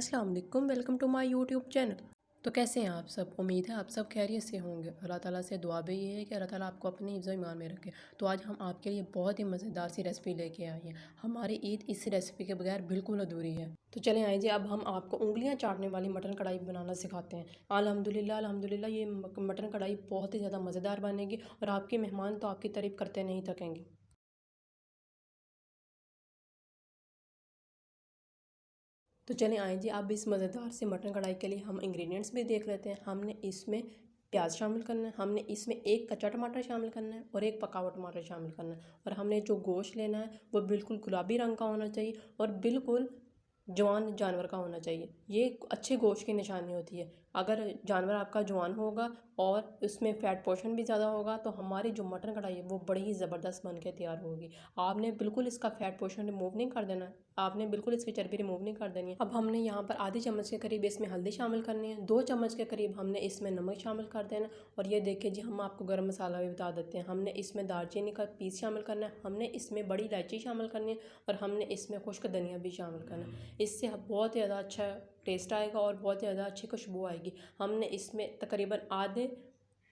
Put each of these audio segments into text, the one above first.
अस्सलाम वालेकुम, welcome to my YouTube channel. तो कैसे हैं आप सब? उम्मीद है आप सब खैरियत से होंगे। अल्लाह ताला से दुआ भी ये है कि अल्लाह ताला आपको अपनी हिफ्ज़ ईमान में रखे। तो आज हम आपके लिए बहुत ही मज़ेदार सी रेसिपी लेके आए हैं। हमारी ईद इस रेसिपी के बगैर बिल्कुल अधूरी है। तो चलें आइए जी, अब हम आपको उंगलियां चाटने वाली मटन कढ़ाई बनाना सिखाते हैं। अल्हम्दुलिल्लाह अल्हम्दुलिल्लाह ये मटन कढ़ाई बहुत ही ज़्यादा मज़ेदार बनेगी और आपके मेहमान तो आपकी तारीफ़ करते नहीं थकेंगे। तो चलें आएँ जी, अब इस मज़ेदार से मटन कढ़ाई के लिए हम इंग्रेडिएंट्स भी देख लेते हैं। हमने इसमें प्याज शामिल करना है, हमने इसमें एक कच्चा टमाटर शामिल करना है और एक पका हुआ टमाटर शामिल करना है। और हमने जो गोश्त लेना है वो बिल्कुल गुलाबी रंग का होना चाहिए और बिल्कुल जवान जानवर का होना चाहिए। ये अच्छे गोश्त की निशानी होती है। अगर जानवर आपका जवान होगा और उसमें फ़ैट पोर्शन भी ज़्यादा होगा तो हमारी जो मटन कढ़ाई है वो बड़ी ही ज़बरदस्त बन के तैयार होगी। आपने बिल्कुल इसका फ़ैट पोर्शन रिमूव नहीं कर देना, आपने बिल्कुल इसकी चर्बी रिमूव नहीं कर देनी है। अब हमने यहाँ पर आधी चम्मच के करीब इसमें हल्दी शामिल करनी है, 2 चम्मच के करीब हमने इसमें नमक शामिल कर देना। और ये देखिए जी, हम आपको गर्म मसाला भी बता देते हैं। हमने इसमें दालचीनी का पीस शामिल करना है, हमने इसमें बड़ी इलायची शामिल करनी है और हमने इसमें खुश्क धनिया भी शामिल करना है। इससे बहुत ज़्यादा अच्छा टेस्ट आएगा और बहुत ज़्यादा अच्छी खुशबू आएगी। हमने इसमें तकरीबन आधे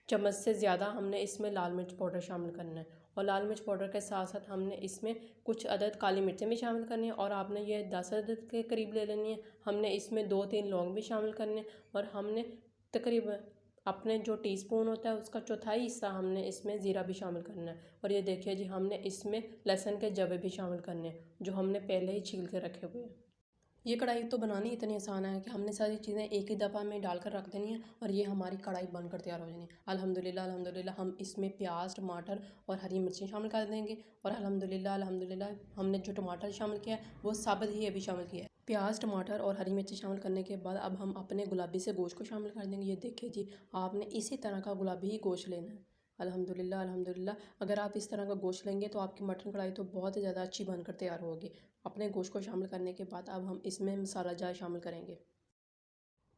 चम्मच से ज़्यादा हमने इसमें लाल मिर्च पाउडर शामिल करना है और लाल मिर्च पाउडर के साथ साथ हमने इसमें कुछ अदद काली मिर्चें भी शामिल करनी है और आपने ये 10 अदद के करीब ले लेनी है। हमने इसमें 2-3 लौंग भी शामिल करने और हमने तकरीबन अपने जो टीस्पून होता है उसका चौथाई हिस्सा हमने इसमें ज़ीरा भी शामिल करना है। और ये देखिए जी, हमने इसमें लहसुन के जवे भी शामिल करने हैं जो हमने पहले ही छील के रखे हुए हैं। ये कढ़ाई तो बनानी इतनी आसान है कि हमने सारी चीज़ें एक ही दफ़ा में डालकर रख देनी है और ये हमारी कढ़ाई बनकर तैयार हो जानी है। अल्हम्दुलिल्लाह अल्हम्दुलिल्लाह हम इसमें प्याज, टमाटर और हरी मिर्ची शामिल कर देंगे। और अल्हम्दुलिल्लाह अल्हम्दुलिल्लाह हमने जो टमाटर शामिल किया है वो साबित ही अभी शामिल किया है। प्याज, टमाटर और हरी मिर्ची शामिल करने के बाद अब हम अपने गुलाबी से गोश्त को शामिल कर देंगे। ये देखिए जी, आपने इसी तरह का गुलाबी ही गोश्त लेना है। अल्हम्दुलिल्लाह अल्हम्दुलिल्लाह अगर आप इस तरह का गोश्त लेंगे तो आपकी मटन कढ़ाई तो बहुत ही ज़्यादा अच्छी बनकर तैयार होगी। अपने गोश्त को शामिल करने के बाद अब हम इसमें मसाला जार शामिल करेंगे।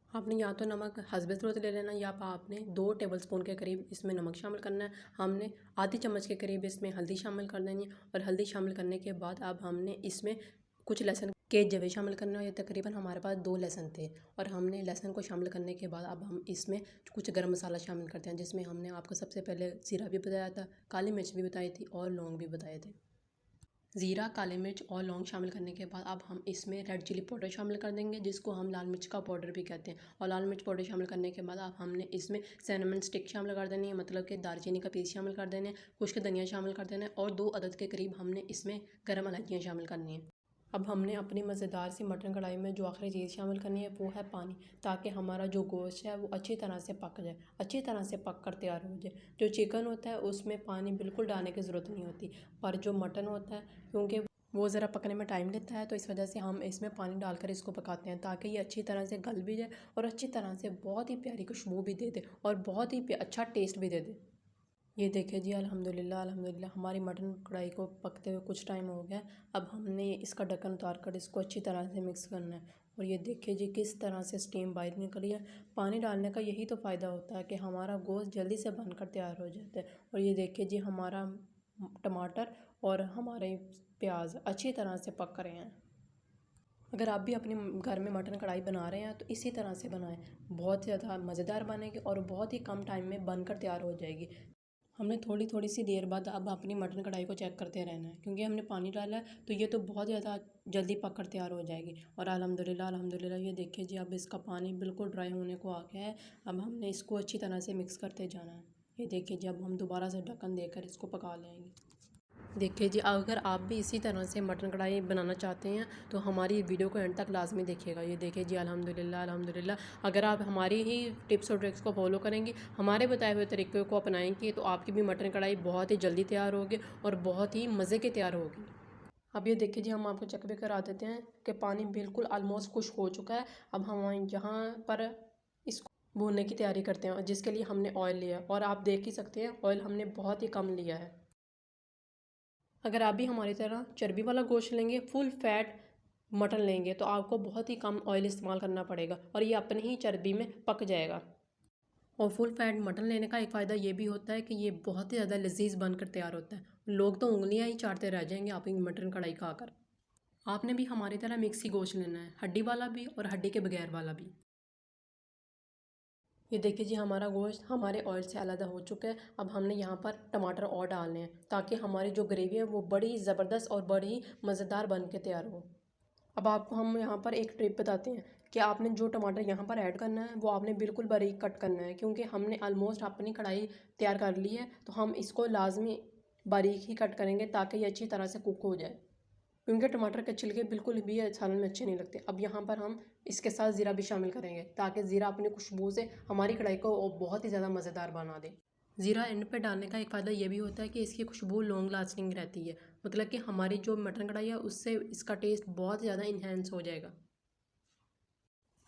आपने या तो नमक हस्बे ज़रूरत ले लेना या आपने 2 टेबलस्पून के करीब इसमें नमक शामिल करना है। हमने आधी चम्मच के करीब इसमें हल्दी शामिल कर देनी है और हल्दी शामिल करने के बाद अब हमने इसमें कुछ लहसुन के जवे शामिल करना है। ये तकरीबन हमारे पास 2 लहसुन थे और हमने लहसुन को शामिल करने के बाद अब हम इसमें कुछ गरम मसाला शामिल करते हैं, जिसमें हमने आपको सबसे पहले ज़ीरा भी बताया था, काली मिर्च भी बताई थी और लौंग भी बताए थे। ज़ीरा, काली मिर्च और लौंग शामिल करने के बाद अब हम इसमें रेड चिली पाउडर शामिल कर देंगे, जिसको हम लाल मिर्च का पाउडर भी कहते हैं। और लाल मिर्च पाउडर शामिल करने के बाद अब हमने इसमें सिनेमन स्टिक शामिल कर देनी है, मतलब कि दालचीनी का पीस शामिल कर देना है, खुश्क धनिया शामिल कर देना है और 2 अदद के करीब हमने इसमें गर्म इलायचियाँ शामिल करनी है। अब हमने अपनी मज़ेदार सी मटन कढ़ाई में जो आखिरी चीज़ शामिल करनी है वो है पानी, ताकि हमारा जो गोश्त है वो अच्छी तरह से पक जाए, अच्छी तरह से पक कर तैयार हो जाए। जो चिकन होता है उसमें पानी बिल्कुल डालने की ज़रूरत नहीं होती, पर जो मटन होता है क्योंकि वो ज़रा पकने में टाइम लेता है तो इस वजह से हम इसमें पानी डालकर इसको पकाते हैं, ताकि ये अच्छी तरह से गल भी जाए और अच्छी तरह से बहुत ही प्यारी खुशबू भी दे दे और बहुत ही अच्छा टेस्ट भी दे दे। ये देखिए जी, अल्हम्दुलिल्लाह अल्हम्दुलिल्लाह हमारी मटन कढ़ाई को पकते हुए कुछ टाइम हो गया। अब हमने इसका ढक्कन उतार कर इसको अच्छी तरह से मिक्स करना है और ये देखिए जी किस तरह से स्टीम बाहर निकली है। पानी डालने का यही तो फ़ायदा होता है कि हमारा गोश्त जल्दी से बनकर तैयार हो जाता है। और ये देखिए जी, हमारा टमाटर और हमारे प्याज अच्छी तरह से पक रहे हैं। अगर आप भी अपने घर में मटन कढ़ाई बना रहे हैं तो इसी तरह से बनाएं, बहुत ज़्यादा मज़ेदार बनेगी और बहुत ही कम टाइम में बनकर तैयार हो जाएगी। हमने थोड़ी थोड़ी सी देर बाद अब अपनी मटन कढ़ाई को चेक करते रहना है, क्योंकि हमने पानी डाला है तो ये तो बहुत ज़्यादा जल्दी पक कर तैयार हो जाएगी। और अल्हम्दुलिल्लाह अल्हम्दुलिल्लाह ये देखिए जी, अब इसका पानी बिल्कुल ड्राई होने को आ गया है। अब हमने इसको अच्छी तरह से मिक्स करते जाना है। ये देखिए जी, अब हम दोबारा से ढक्कन देकर इसको पका लेंगे। देखिए जी, अगर आप भी इसी तरह से मटन कढ़ाई बनाना चाहते हैं तो हमारी वीडियो को एंड तक लाजमी देखिएगा। ये देखिए जी, अल्हम्दुलिल्लाह अल्हम्दुलिल्लाह अगर आप हमारी ही टिप्स और ट्रिक्स को फॉलो करेंगे, हमारे बताए हुए तरीक़े को अपनाएंगे तो आपकी भी मटन कढ़ाई बहुत ही जल्दी तैयार होगी और बहुत ही मज़े की तैयार होगी। अब ये देखिए जी, हम आपको चेक भी करा देते हैं कि पानी बिल्कुल ऑलमोस्ट खुश्क हो चुका है। अब हम यहाँ पर इसको भूनने की तैयारी करते हैं, जिसके लिए हमने ऑयल लिया है और आप देख ही सकते हैं ऑयल हमने बहुत ही कम लिया है। अगर आप भी हमारी तरह चर्बी वाला गोश्त लेंगे, फुल फैट मटन लेंगे तो आपको बहुत ही कम ऑयल इस्तेमाल करना पड़ेगा और ये अपनी ही चर्बी में पक जाएगा। और फुल फैट मटन लेने का एक फ़ायदा ये भी होता है कि ये बहुत ही ज़्यादा लजीज बनकर तैयार होता है। लोग तो उंगलियां ही चाटते रह जाएंगे आपकी मटन कढ़ाई खाकर। आपने भी हमारी तरह मिक्सी गोश्त लेना है, हड्डी वाला भी और हड्डी के बगैर वाला भी। ये देखिए जी, हमारा गोश्त हमारे ऑयल से अलग हो चुका है। अब हमने यहाँ पर टमाटर और डालने हैं ताकि हमारी जो ग्रेवी है वो बड़ी ज़बरदस्त और बड़ी मज़ेदार बन के तैयार हो। अब आपको हम यहाँ पर एक ट्रिप बताते हैं कि आपने जो टमाटर यहाँ पर ऐड करना है वो आपने बिल्कुल बारीक कट करना है, क्योंकि हमने ऑलमोस्ट अपनी कढ़ाई तैयार कर ली है, तो हम इसको लाजमी बारीक ही कट करेंगे ताकि ये अच्छी तरह से कुक हो जाए, क्योंकि टमाटर के छिलके बिल्कुल भी सालन में अच्छे नहीं लगते। अब यहाँ पर हम इसके साथ ज़ीरा भी शामिल करेंगे ताकि ज़ीरा अपनी खुशबू से हमारी कढ़ाई को बहुत ही ज़्यादा मज़ेदार बना दे। ज़ीरा एंड पे डालने का एक फ़ायदा ये भी होता है कि इसकी खुशबू लॉन्ग लास्टिंग रहती है, मतलब कि हमारी जो मटन कढ़ाई है उससे इसका टेस्ट बहुत ज़्यादा इन्हेंस हो जाएगा।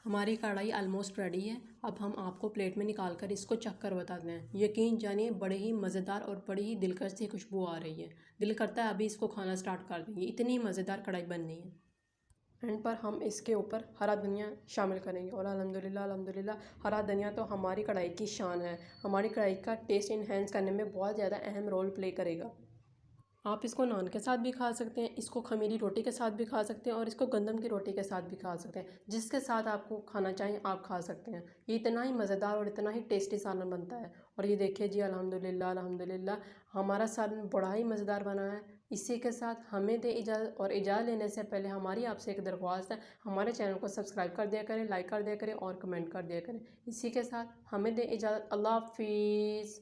हमारी कढ़ाई ऑलमोस्ट रेडी है। अब हम आपको प्लेट में निकाल कर इसको चख कर बताते हैं। यकीन जानिए बड़े ही मज़ेदार और बड़ी ही दिलकश सी खुशबू आ रही है। दिल करता है अभी इसको खाना स्टार्ट कर देंगे, इतनी मज़ेदार कढ़ाई बननी है। एंड पर हम इसके ऊपर हरा धनिया शामिल करेंगे और अल्हम्दुलिल्लाह अल्हम्दुलिल्लाह, हरा धनिया तो हमारी कढ़ाई की शान है। हमारी कढ़ाई का टेस्ट इन्हेंस करने में बहुत ज़्यादा अहम रोल प्ले करेगा। आप इसको नान के साथ भी खा सकते हैं, इसको खमीरी रोटी के साथ भी खा सकते हैं और इसको गंदम की रोटी के साथ भी खा सकते हैं। जिसके साथ आपको खाना चाहें आप खा सकते हैं। ये इतना ही मज़ेदार और इतना ही टेस्टी सालन बनता है। और ये देखिए जी, अल्हम्दुलिल्लाह अल्हम्दुलिल्लाह, हमारा सालन बड़ा ही मज़ेदार बना है। इसी के साथ हमें दे इजाज़त, और इजाज़त लेने से पहले हमारी आपसे एक दरख्वास्त है, हमारे चैनल को सब्सक्राइब कर दिया करें, लाइक कर दिया करें और कमेंट कर दिया करें। इसी के साथ हमें दे इजाज़त। अल्लाह हाफ़िज़।